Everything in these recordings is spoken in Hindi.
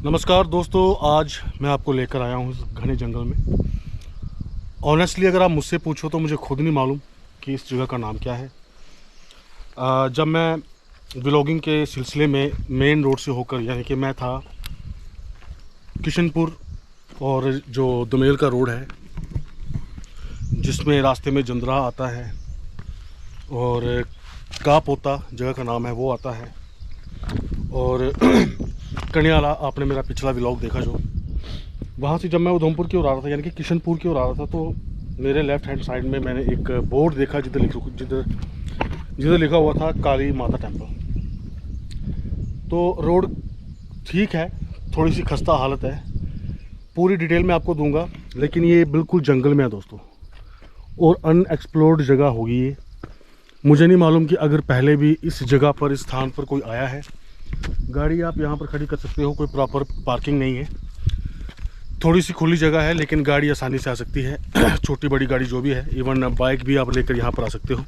नमस्कार दोस्तों, आज मैं आपको लेकर आया हूँ इस घने जंगल में। ऑनेस्टली अगर आप मुझसे पूछो तो मुझे खुद नहीं मालूम कि इस जगह का नाम क्या है। जब मैं व्लॉगिंग के सिलसिले में मेन रोड से होकर, यानी कि मैं था किशनपुर और जो दुमेल का रोड है जिसमें रास्ते में जंदरा आता है और कापोता जगह का नाम है वो आता है, और कनियाला आपने मेरा पिछला व्लॉग देखा जो, वहाँ से जब मैं उधमपुर की ओर आ रहा था यानी कि किशनपुर की ओर आ रहा था तो मेरे लेफ़्ट हैंड साइड में मैंने एक बोर्ड देखा जिधर लिखा हुआ था काली माता टेम्पल। तो रोड ठीक है, थोड़ी सी खस्ता हालत है, पूरी डिटेल मैं आपको दूंगा, लेकिन ये बिल्कुल जंगल में है दोस्तों और अनएक्सप्लोर्ड जगह होगी ये। मुझे नहीं मालूम कि अगर पहले भी इस जगह पर, इस स्थान पर कोई आया है। गाड़ी आप यहाँ पर खड़ी कर सकते हो, कोई प्रॉपर पार्किंग नहीं है, थोड़ी सी खुली जगह है, लेकिन गाड़ी आसानी से आ सकती है छोटी बड़ी गाड़ी जो भी है, इवन बाइक भी आप लेकर यहाँ पर आ सकते हो।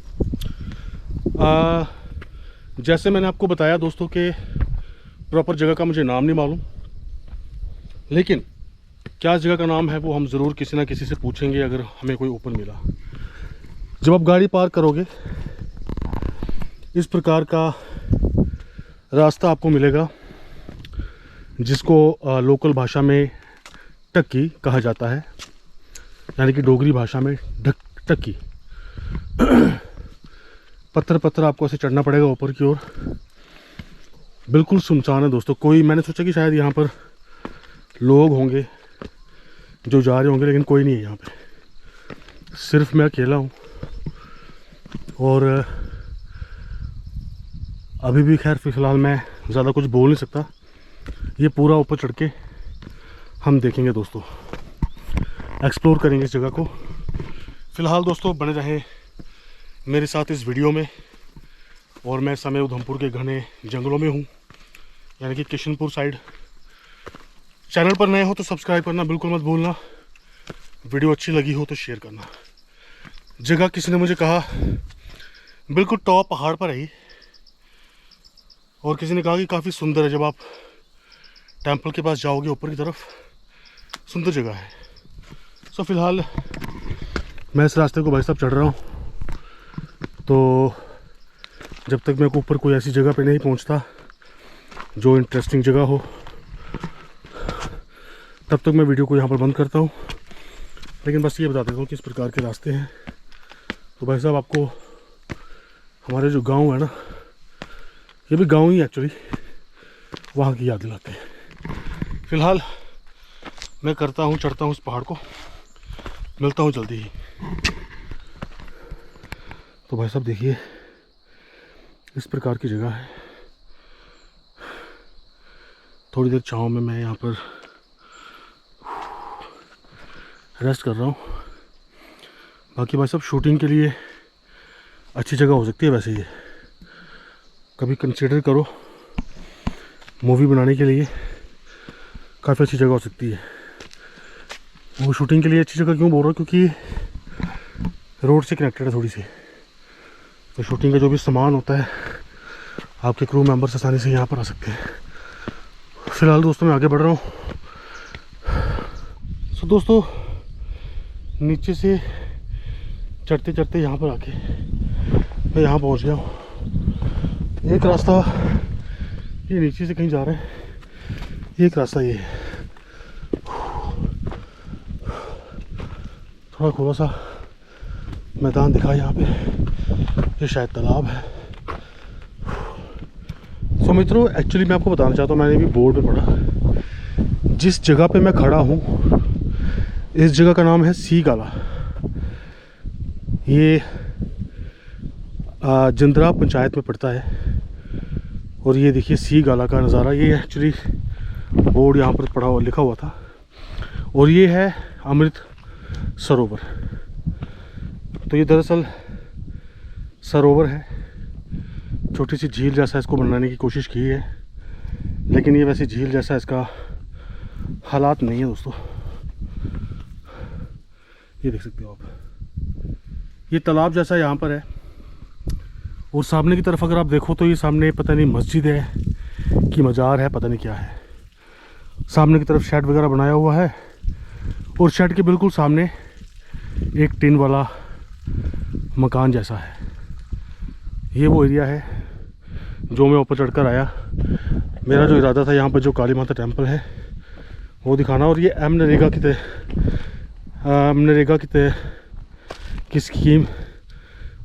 जैसे मैंने आपको बताया दोस्तों कि प्रॉपर जगह का मुझे नाम नहीं मालूम, लेकिन क्या जगह का नाम है वो हम ज़रूर किसी ना किसी से पूछेंगे अगर हमें कोई ओपन मिला। जब आप गाड़ी पार्क करोगे इस प्रकार का रास्ता आपको मिलेगा जिसको लोकल भाषा में टक्की कहा जाता है, यानी कि डोगरी भाषा में टक्की। पत्थर पत्थर आपको ऐसे चढ़ना पड़ेगा ऊपर की ओर। बिल्कुल सुनसान है दोस्तों, मैंने सोचा कि शायद यहाँ पर लोग होंगे जो जा रहे होंगे, लेकिन कोई नहीं है यहाँ पे, सिर्फ मैं अकेला हूँ। और अभी भी खैर फ़िलहाल मैं ज़्यादा कुछ बोल नहीं सकता, ये पूरा ऊपर चढ़ के हम देखेंगे दोस्तों, एक्सप्लोर करेंगे इस जगह को। फ़िलहाल दोस्तों बने रहें मेरे साथ इस वीडियो में। और मैं इस समय उधमपुर के घने जंगलों में हूँ, यानी कि किशनपुर साइड। चैनल पर नए हो तो सब्सक्राइब करना बिल्कुल मत भूलना, वीडियो अच्छी लगी हो तो शेयर करना। जगह किसी ने मुझे कहा बिल्कुल टॉप पहाड़ पर है, और किसी ने कहा कि काफ़ी सुंदर है। जब आप टेंपल के पास जाओगे ऊपर की तरफ, सुंदर जगह है। सो फिलहाल मैं इस रास्ते को भाई साहब चढ़ रहा हूँ, तो जब तक मेरे को ऊपर कोई ऐसी जगह पे नहीं पहुँचता जो इंटरेस्टिंग जगह हो, तब तक मैं वीडियो को यहाँ पर बंद करता हूँ। लेकिन बस ये बता देता हूँ कि इस प्रकार के रास्ते हैं। तो भाई साहब आपको हमारे जो गांव है ना, ये भी गांव ही एक्चुअली, वहाँ की याद दिलाते हैं। फ़िलहाल मैं चढ़ता हूँ इस पहाड़ को, मिलता हूँ जल्दी ही। तो भाई साहब देखिए इस प्रकार की जगह है। थोड़ी देर छाँव में मैं यहाँ पर रेस्ट कर रहा हूँ। बाकी भाई साहब शूटिंग के लिए अच्छी जगह हो सकती है वैसे, ये कभी कंसिडर करो, मूवी बनाने के लिए काफ़ी अच्छी जगह हो सकती है। वो शूटिंग के लिए अच्छी जगह क्यों बोल रहा हूँ, क्योंकि रोड से कनेक्टेड है थोड़ी सी, तो शूटिंग का जो भी सामान होता है आपके क्रू मेंबर्स आसानी से यहाँ पर आ सकते हैं। फ़िलहाल दोस्तों मैं आगे बढ़ रहा हूँ। सो दोस्तों नीचे से चढ़ते चढ़ते यहाँ पर आके मैं यहाँ पहुँच गया हूँ। एक रास्ता ये नीचे से कहीं जा रहा है, एक रास्ता ये है। थोड़ा खुला सा मैदान दिखा यहाँ पे, ये शायद तालाब है। सो मित्रों एक्चुअली मैं आपको बताना चाहता हूँ, मैंने भी बोर्ड पे पढ़ा, जिस जगह पे मैं खड़ा हूँ इस जगह का नाम है सी गाला। ये जंदरा पंचायत में पड़ता है। और ये देखिए सी गाला का नज़ारा, ये एक्चुअली बोर्ड यहाँ पर पढ़ा हुआ लिखा हुआ था। और ये है अमृत सरोवर। तो ये दरअसल सरोवर है, छोटी सी झील जैसा इसको बनाने की कोशिश की है, लेकिन ये वैसे झील जैसा इसका हालात नहीं है दोस्तों। ये देख सकते हो आप, ये तालाब जैसा यहाँ पर है। और सामने की तरफ अगर आप देखो तो ये सामने पता नहीं मस्जिद है कि मज़ार है, पता नहीं क्या है। सामने की तरफ शेड वगैरह बनाया हुआ है और शेड के बिल्कुल सामने एक टिन वाला मकान जैसा है। ये वो एरिया है जो मैं ऊपर चढ़कर आया। मेरा जो इरादा था यहाँ पर जो काली माता टेम्पल है वो दिखाना, और ये मनरेगा की स्कीम,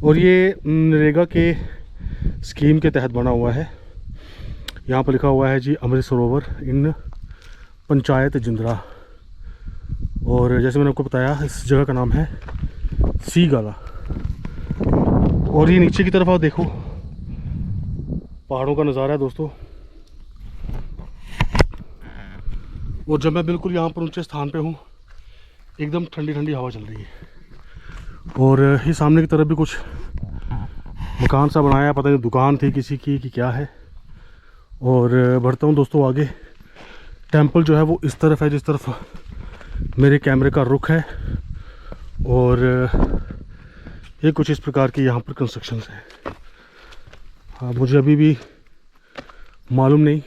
और ये मनरेगा के स्कीम के तहत बना हुआ है। यहाँ पर लिखा हुआ है जी अमृत सरोवर इन पंचायत जिंद्रा, और जैसे मैंने आपको बताया इस जगह का नाम है सी गाला। और ये नीचे की तरफ आप देखो, पहाड़ों का नज़ारा है दोस्तों। और जब मैं बिल्कुल यहाँ पर ऊंचे स्थान पे हूँ, एकदम ठंडी ठंडी हवा चल रही है। और ये सामने की तरफ भी कुछ मकान सा बनाया, पता नहीं दुकान थी किसी की कि क्या है। और बढ़ता हूँ दोस्तों आगे। टेंपल जो है वो इस तरफ है जिस तरफ मेरे कैमरे का रुख है, और ये कुछ इस प्रकार की यहाँ पर कंस्ट्रक्शन है। हाँ, मुझे अभी भी मालूम नहीं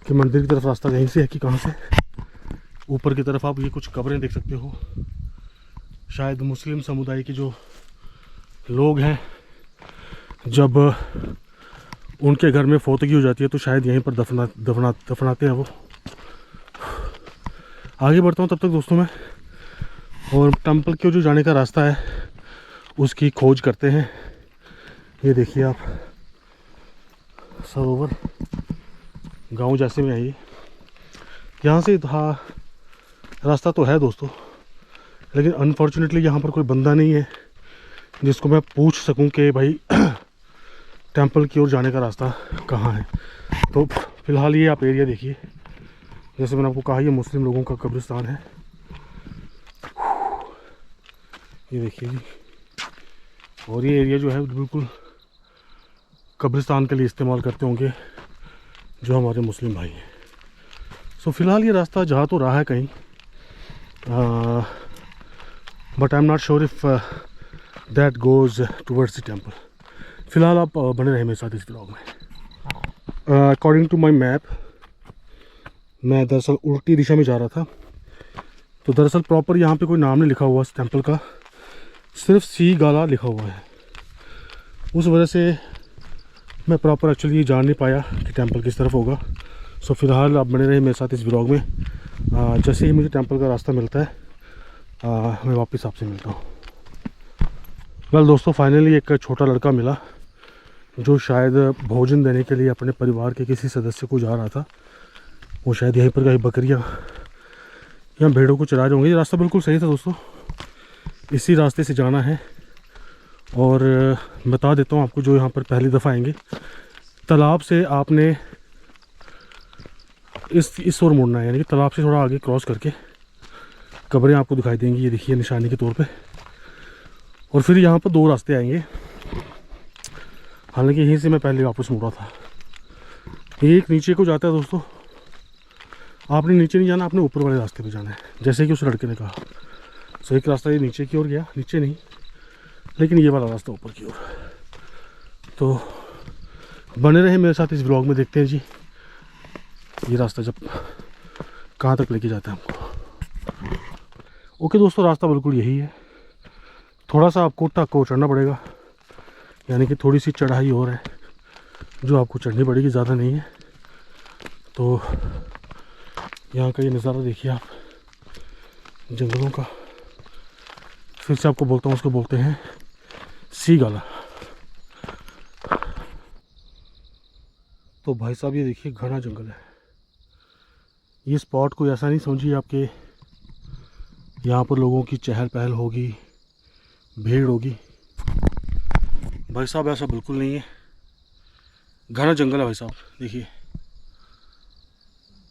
कि मंदिर की तरफ रास्ता यहीं से है कि कहाँ से। ऊपर की तरफ आप ये कुछ कब्रें देख सकते हो, शायद मुस्लिम समुदाय के जो लोग हैं जब उनके घर में फौतगी हो जाती है तो शायद यहीं पर दफनाते हैं वो। आगे बढ़ता हूँ तब तक दोस्तों मैं, और टेंपल के जो जाने का रास्ता है उसकी खोज करते हैं। ये देखिए आप, सरोवर गांव जैसे में आइए। यहाँ से हाँ रास्ता तो है दोस्तों, लेकिन अनफॉर्चुनेटली यहाँ पर कोई बंदा नहीं है जिसको मैं पूछ सकूं कि भाई टेंपल की ओर जाने का रास्ता कहाँ है। तो फिलहाल ये आप एरिया देखिए, जैसे मैंने आपको कहा ये मुस्लिम लोगों का कब्रिस्तान है। ये देखिए जी, और ये एरिया जो है बिल्कुल कब्रिस्तान के लिए इस्तेमाल करते होंगे जो हमारे मुस्लिम भाई हैं। सो फिलहाल ये रास्ता जा तो रहा है कहीं, but I am not sure if that goes towards the temple. फिलहाल आप बने रहे मेरे साथ इस ब्लॉग में। अकॉर्डिंग टू माई मैप मैं दरअसल उल्टी दिशा में जा रहा था, तो दरअसल प्रॉपर यहाँ पे कोई नाम नहीं लिखा हुआ इस टेंपल का, सिर्फ सी गाला लिखा हुआ है। उस वजह से मैं प्रॉपर एक्चुअली जान नहीं पाया कि टेंपल किस तरफ होगा। सो फिलहाल आप बने रहे मेरे साथ इस ब्लॉग में। जैसे ही मुझे टेंपल का रास्ता मिलता है मैं वापस आपसे मिलता हूँ। वेल दोस्तों, फाइनली एक छोटा लड़का मिला जो शायद भोजन देने के लिए अपने परिवार के किसी सदस्य को जा रहा था। वो शायद यहीं पर कहीं बकरियाँ या भेड़ों को चरा रहे होंगे। ये रास्ता बिल्कुल सही था दोस्तों, इसी रास्ते से जाना है। और बता देता हूँ आपको जो यहाँ पर पहली दफ़ा आएंगे, तालाब से आपने इस ओर मुड़ना है, यानी कि तालाब से थोड़ा आगे क्रॉस करके कब्रें आपको दिखाई देंगी। ये देखिए निशानी के तौर पे। और फिर यहाँ पर दो रास्ते आएंगे, हालांकि यहीं से मैं पहले वापस मुड़ा था। एक नीचे को जाता है दोस्तों, आपने नीचे नहीं जाना, आपने ऊपर वाले रास्ते पे जाना है, जैसे कि उस लड़के ने कहा। सो एक रास्ता ये नीचे की ओर गया, नीचे नहीं लेकिन ये वाला रास्ता ऊपर की ओर। तो बने रहे मेरे साथ इस ब्लॉग में, देखते हैं जी ये रास्ता जब कहाँ तक लेके जाता है हमको। ओके दोस्तों, रास्ता बिल्कुल यही है। थोड़ा सा आपको टक्को चढ़ना पड़ेगा, यानी कि थोड़ी सी चढ़ाई और है जो आपको चढ़नी पड़ेगी, ज़्यादा नहीं है। तो यहाँ का ये नज़ारा देखिए आप, जंगलों का। फिर से आपको बोलता हूँ, उसको बोलते हैं सी गाला। तो भाई साहब ये देखिए घना जंगल है। ये स्पॉट कोई ऐसा नहीं समझिए आपके यहाँ पर लोगों की चहल पहल होगी, भीड़ होगी। भाई साहब ऐसा बिल्कुल नहीं है, घना जंगल है भाई साहब देखिए।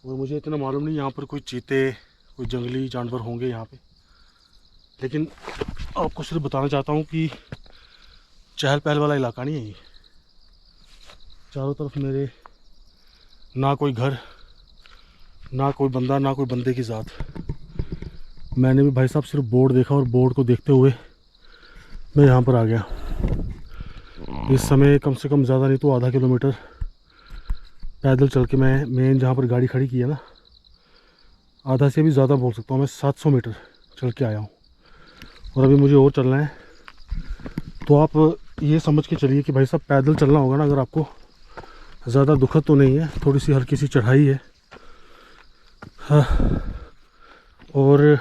और मुझे इतना मालूम नहीं यहाँ पर कोई चीते, कोई जंगली जानवर होंगे यहाँ पे, लेकिन आपको सिर्फ बताना चाहता हूँ कि चहल पहल वाला इलाका नहीं है ये। चारों तरफ मेरे ना कोई घर, ना कोई बंदा, ना कोई बंदे की ज़ात। मैंने भी भाई साहब सिर्फ बोर्ड देखा और बोर्ड को देखते हुए मैं यहाँ पर आ गया। इस समय कम से कम ज़्यादा नहीं तो आधा किलोमीटर पैदल चल के मैं जहाँ पर गाड़ी खड़ी की है ना, आधा से भी ज़्यादा बोल सकता हूँ मैं, 700 मीटर चल के आया हूँ। और अभी मुझे और चलना है। तो आप ये समझ के चलिए कि भाई साहब पैदल चलना होगा ना, अगर आपको ज़्यादा दुखद तो नहीं है, थोड़ी सी हल्की सी चढ़ाई है हाँ, और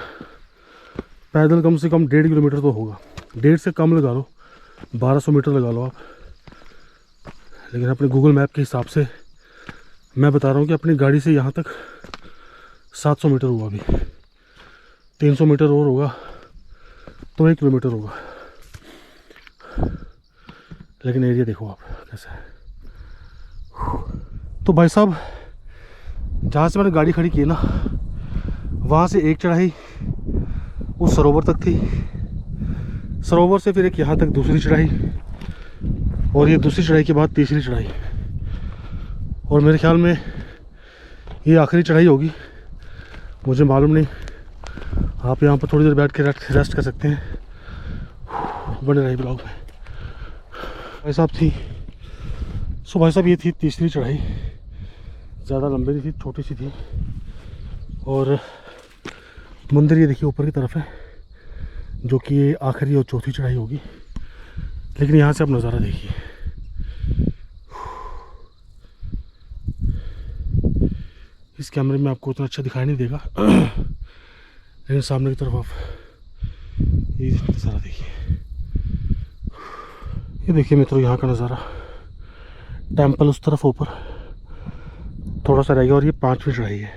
पैदल कम से कम 1.5 किलोमीटर तो होगा, 1.5 से कम लगा लो, 1200 मीटर लगा लो आप। लेकिन अपने गूगल मैप के हिसाब से मैं बता रहा हूँ कि अपनी गाड़ी से यहाँ तक 700 मीटर हुआ, अभी 300 मीटर और होगा तो 1 किलोमीटर होगा। लेकिन एरिया देखो आप कैसा है। तो भाई साहब जहाँ से मैंने गाड़ी खड़ी की है ना, वहाँ से एक चढ़ाई उस सरोवर तक थी, सरोवर से फिर एक यहाँ तक दूसरी चढ़ाई, और ये दूसरी चढ़ाई के बाद तीसरी चढ़ाई, और मेरे ख्याल में ये आखिरी चढ़ाई होगी, मुझे मालूम नहीं। आप यहाँ पर थोड़ी देर बैठ के रेस्ट कर सकते हैं। बने रही ब्लॉग में। भाई साहब थी, सो भाई साहब ये थी तीसरी चढ़ाई, ज़्यादा लंबी नहीं थी, छोटी सी थी। और मंदिर ये देखिए ऊपर की तरफ है, जो कि ये आखिरी और चौथी चढ़ाई होगी। लेकिन यहाँ से आप नज़ारा देखिए, इस कैमरे में आपको उतना अच्छा दिखाई नहीं देगा लेकिन सामने की तरफ आप ये नज़ारा देखिए। ये देखिए मित्रों यहाँ का नज़ारा, टेंपल उस तरफ ऊपर थोड़ा सा रहेगा, और ये 5वीं चढ़ाई है।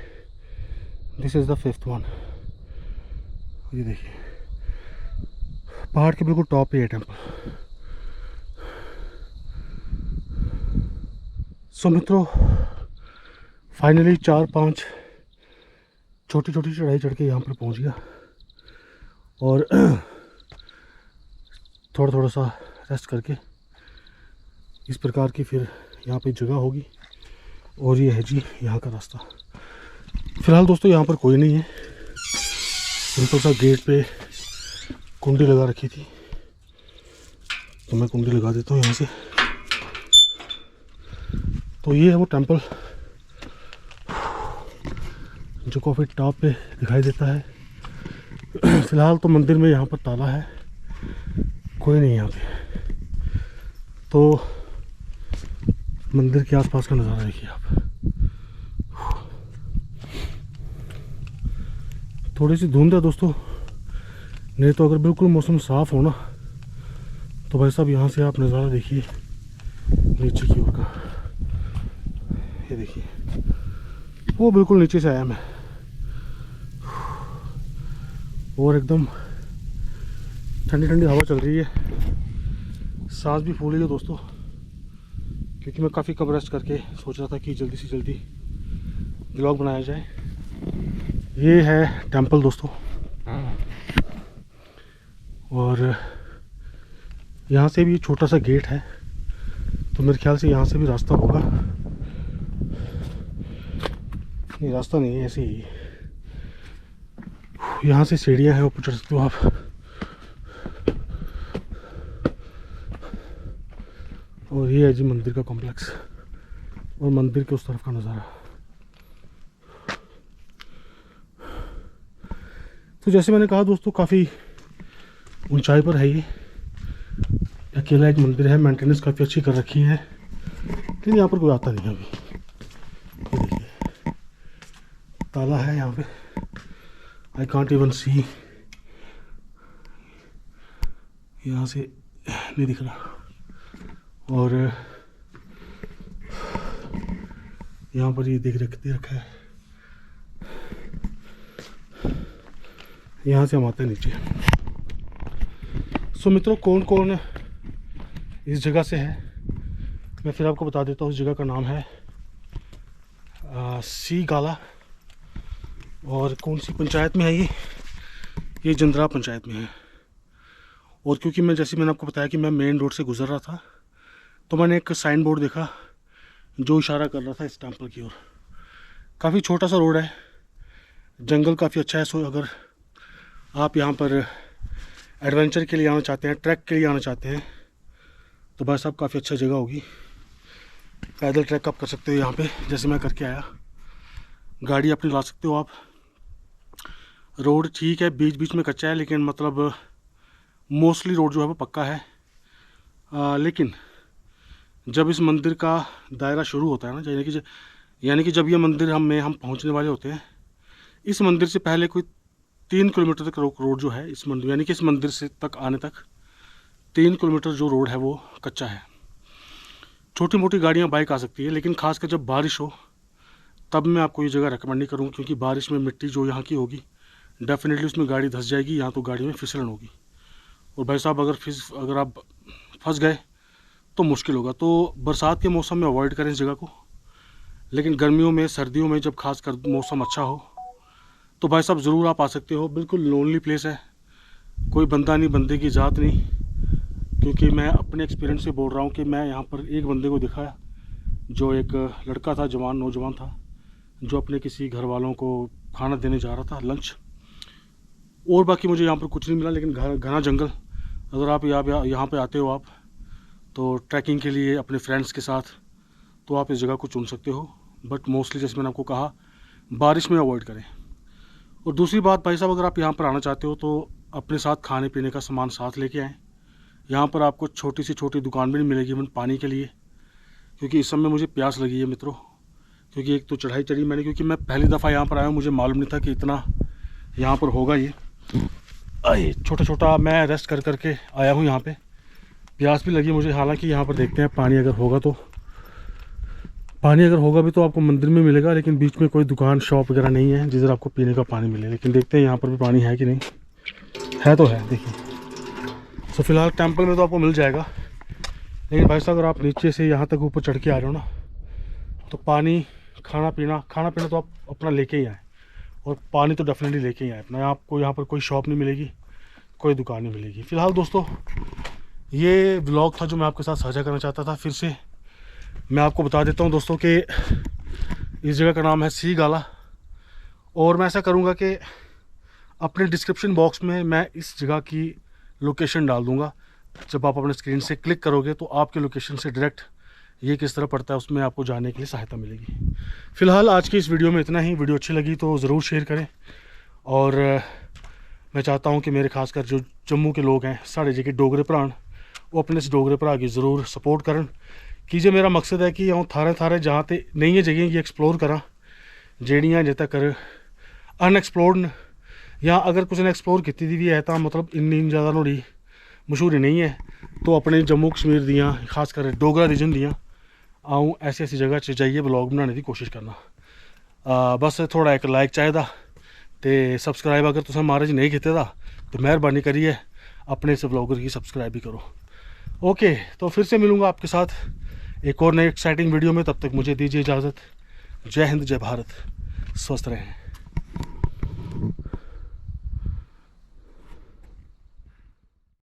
This is the 5th one. ये देखिए पहाड़ के बिल्कुल टॉप पे है टेंपल। सो मित्रों फाइनली 4-5 छोटी छोटी चढ़ाई चढ़ के यहाँ पर पहुँच गया, और थोड़ा थोड़ा सा रेस्ट करके इस प्रकार की फिर यहाँ पे जगह होगी। और ये है जी यहाँ का रास्ता। फ़िलहाल दोस्तों यहाँ पर कोई नहीं है, सिंपल सा गेट पे कुंडी लगा रखी थी, तो मैं कुंडी लगा देता हूँ यहाँ से। तो ये है वो टेंपल जो काफ़ी टॉप पे दिखाई देता है। फ़िलहाल तो मंदिर में यहाँ पर ताला है, कोई नहीं यहाँ पे। तो मंदिर के आसपास का नज़ारा देखिए आप। थोड़ी सी धुंध है दोस्तों, नहीं तो अगर बिल्कुल मौसम साफ़ हो ना, तो भाई साहब यहाँ से आप नज़ारा देखिए नीचे की ओर का। ये देखिए वो बिल्कुल नीचे से आया मैं, और एकदम ठंडी ठंडी हवा चल रही है, सांस भी फूल रही है दोस्तों, क्योंकि मैं काफ़ी कम रेस्ट करके सोच रहा था कि जल्दी से जल्दी व्लॉग बनाया जाए। ये है टेंपल दोस्तों, और यहाँ से भी छोटा सा गेट है, तो मेरे ख्याल से यहाँ से भी रास्ता होगा। नहीं रास्ता नहीं है, ऐसे ही यहाँ से सीढ़ियाँ हैं, ऊपर चढ़ सकते हो आप। और ये है जी मंदिर का कॉम्प्लेक्स, और मंदिर के उस तरफ का नज़ारा। तो जैसे मैंने कहा दोस्तों, काफ़ी ऊंचाई पर है ये, अकेला एक मंदिर है, मेंटेनेंस काफ़ी अच्छी कर रखी है, लेकिन यहाँ पर कोई आता नहीं है अभी। ये देखिए ताला है यहाँ पे, आई कांट इवन सी, यहाँ से नहीं दिख रहा। और यहाँ पर ये दे रखा है, यहाँ से हम आते हैं नीचे। सो मित्रों कौन कौन इस जगह से है मैं फिर आपको बता देता हूँ। उस जगह का नाम है सी गाला, और कौन सी पंचायत में है ये जंद्रा पंचायत में है। और क्योंकि मैंने आपको बताया कि मैं मेन रोड से गुजर रहा था, तो मैंने एक साइन बोर्ड देखा जो इशारा कर रहा था इस टेंपल की ओर। काफ़ी छोटा सा रोड है, जंगल काफ़ी अच्छा है। सो अगर आप यहाँ पर एडवेंचर के लिए आना चाहते हैं, ट्रैक के लिए आना चाहते हैं, तो भाई साहब काफ़ी अच्छा जगह होगी। पैदल ट्रैक आप कर सकते हो यहाँ पे, जैसे मैं करके आया। गाड़ी अपनी ला सकते हो आप। रोड ठीक है, बीच बीच में कच्चा है, लेकिन मतलब मोस्टली रोड जो है वो पक्का है। लेकिन जब इस मंदिर का दायरा शुरू होता है ना, यानी कि जब ये मंदिर हम पहुंचने वाले होते हैं, इस मंदिर से पहले कोई 3 किलोमीटर तक रोड जो है इस मंदिर, यानी कि इस मंदिर से तक आने तक 3 किलोमीटर जो रोड है वो कच्चा है। छोटी मोटी गाड़ियाँ बाइक आ सकती है, लेकिन खासकर जब बारिश हो तब मैं आपको ये जगह रेकमेंड नहीं करूँगा, क्योंकि बारिश में मिट्टी जो यहाँ की होगी डेफिनेटली उसमें गाड़ी धंस जाएगी, यहाँ तो गाड़ी में फिसलन होगी। और भाई साहब अगर आप फंस गए तो मुश्किल होगा। तो बरसात के मौसम में अवॉइड करें इस जगह को, लेकिन गर्मियों में, सर्दियों में जब खासकर मौसम अच्छा हो तो भाई साहब ज़रूर आप आ सकते हो। बिल्कुल लोनली प्लेस है, कोई बंदा नहीं, बंदे की ज़ात नहीं, क्योंकि मैं अपने एक्सपीरियंस से बोल रहा हूँ कि मैं यहाँ पर एक बंदे को दिखाया, जो एक लड़का था, नौजवान था, जो अपने किसी घर वालों को खाना देने जा रहा था, लंच। और बाकी मुझे यहाँ पर कुछ नहीं मिला, लेकिन घना जंगल। अगर आप यहाँ पे आते हो आप तो ट्रैकिंग के लिए अपने फ्रेंड्स के साथ, तो आप इस जगह को चुन सकते हो। बट मोस्टली जैसे मैंने आपको कहा, बारिश में अवॉइड करें। और दूसरी बात भाई साहब, अगर आप यहाँ पर आना चाहते हो तो अपने साथ खाने पीने का सामान साथ लेके आएँ। यहाँ पर आपको छोटी से छोटी दुकान भी नहीं मिलेगी इवन पानी के लिए, क्योंकि इस समय मुझे प्यास लगी है मित्रों। क्योंकि एक तो चढ़ाई चढ़ी मैंने, क्योंकि मैं पहली दफ़ा यहाँ पर आया हूँ, मुझे मालूम नहीं था कि इतना यहाँ पर होगा। ये छोटा मैं रेस्ट कर करके आया हूँ यहाँ पे, प्यास भी लगी मुझे। हालांकि यहाँ पर देखते हैं पानी अगर होगा भी तो आपको मंदिर में मिलेगा, लेकिन बीच में कोई दुकान शॉप वगैरह नहीं है जिधर आपको पीने का पानी मिले। लेकिन देखते हैं यहाँ पर भी पानी है कि नहीं। है तो है, देखिए। तो फिलहाल टेंपल में तो आपको मिल जाएगा, लेकिन भाई साहब अगर आप नीचे से यहाँ तक ऊपर चढ़ के आ रहे हो ना, तो पानी, खाना पीना तो आप अपना लेके ही आए, और पानी तो डेफिनेटली लेके ही आए अपना। आपको यहाँ पर कोई शॉप नहीं मिलेगी, कोई दुकान नहीं मिलेगी। फ़िलहाल दोस्तों ये व्लॉग था जो मैं आपके साथ साझा करना चाहता था। फिर से मैं आपको बता देता हूँ दोस्तों कि इस जगह का नाम है सी गाला, और मैं ऐसा करूँगा कि अपने डिस्क्रिप्शन बॉक्स में मैं इस जगह की लोकेशन डाल दूँगा। जब आप अपने स्क्रीन से क्लिक करोगे तो आपके लोकेशन से डायरेक्ट ये किस तरह पड़ता है उसमें आपको जाने के लिए सहायता मिलेगी। फ़िलहाल आज की इस वीडियो में इतना ही। वीडियो अच्छी लगी तो ज़रूर शेयर करें, और मैं चाहता हूँ कि मेरे खासकर जो जम्मू के लोग हैं, साढ़े जेह्के डोगरे भ्राऽ, वो अपने इस डोगरे भ्राऽ की ज़रूर सपोर्ट करन कीजिए। मेरा मकसद है कि अऊं थारे जहाँ ते नई जगह की एक्सप्लोर करा, जेह्ड़ियां अजें तक अनएक्सप्लोर्ड न, या अगर कुछ ने एक्सप्लोर की भी है तो मतलब इन्नी ज़्यादा नुहाड़ी मशहूरी नहीं है, तो अपने जम्मू कश्मीर दियां, खासकर डोगरा रीजन दियां अऊं ऐसी जगह च जाइए ब्लॉग बनाने की कोशिश करना। बस थोड़ा एक लाइक चाहिए, तो सब्सक्राइब अगर तुसें महाराज नहीं कीते दा तो मेहरबानी करिए अपने इस ब्लॉगर की सब्सक्राइब भी करो। ओके, तो फिर से मिलूँगा आपके साथ एक और नई एक्साइटिंग वीडियो में। तब तक मुझे दीजिए इजाज़त। जय हिंद, जय भारत, स्वस्थ रहें।